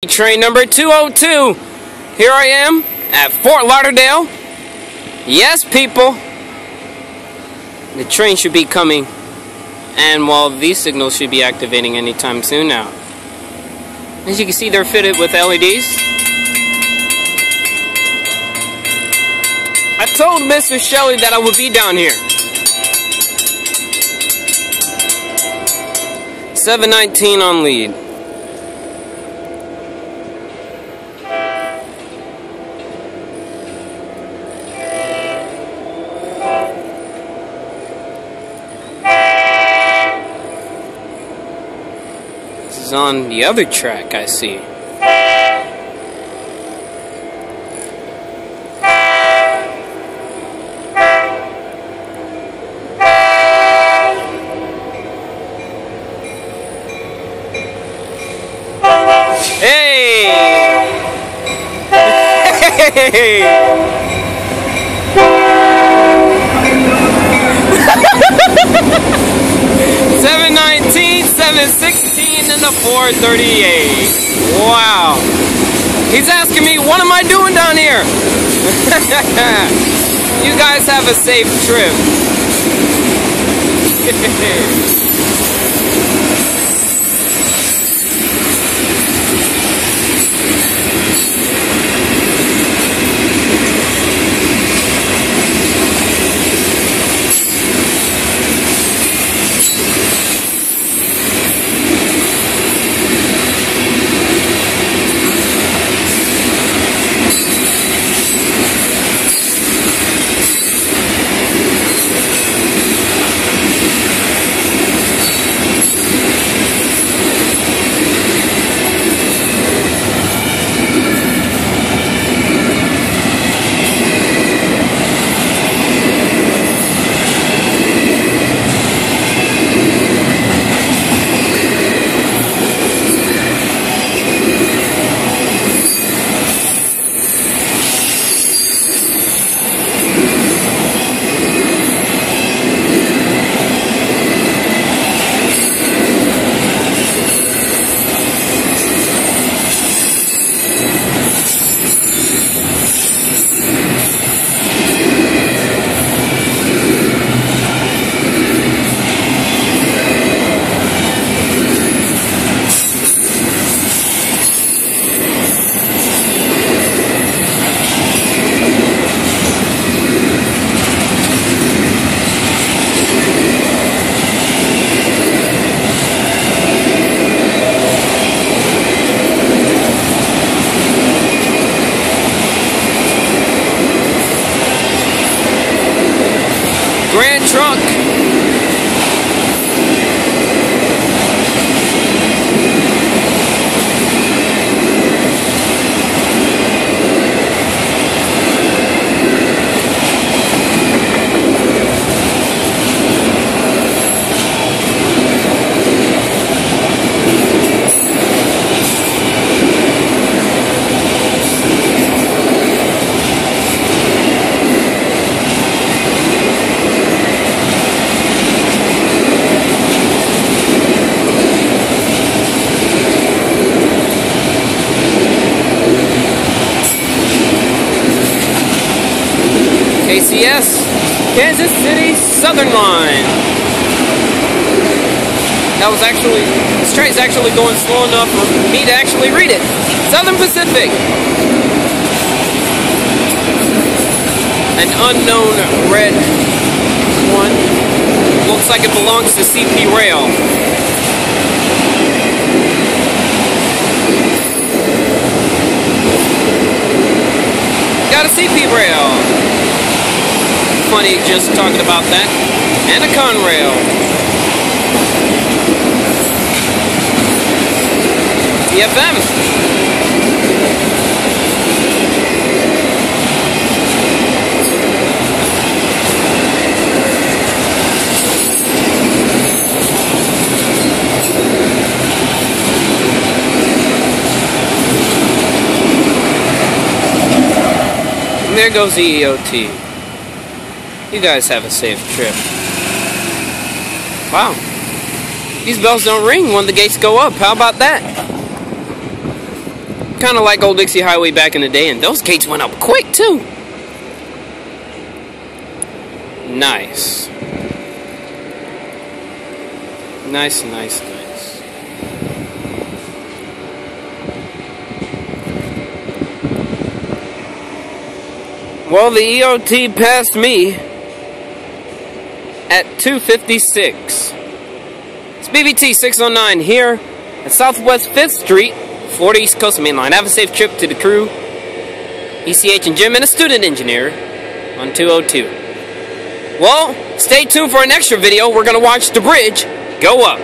Train number 202. Here I am at Fort Lauderdale. Yes, people. The train should be coming. And well, these signals should be activating anytime soon now. As you can see, they're fitted with LEDs. I told Mr. Shelley that I would be down here. 719 on lead. This is on the other track, I see. Hey! Hey! 719, 716, and the 438. Wow. He's asking me, what am I doing down here? You guys have a safe trip. Grand Trunk. ECH, Kansas City Southern Line. That was actually, this train's actually going slow enough for me to actually read it. Southern Pacific. An unknown red one. Looks like it belongs to CP Rail. Got a CP Rail. Funny just talking about that. And a Conrail. TFM. And there goes the EOT. You guys have a safe trip. Wow. These bells don't ring when the gates go up. How about that? Kind of like Old Dixie Highway back in the day, and those gates went up quick too. Nice. Nice, nice, nice. Well, the EOT passed me at 2:56. It's BBT 609 here at Southwest 5th Street, Florida East Coast Main Line. Have a safe trip to the crew, ECH and Jim, and a student engineer on 202. Well, stay tuned for an extra video. We're going to watch the bridge go up.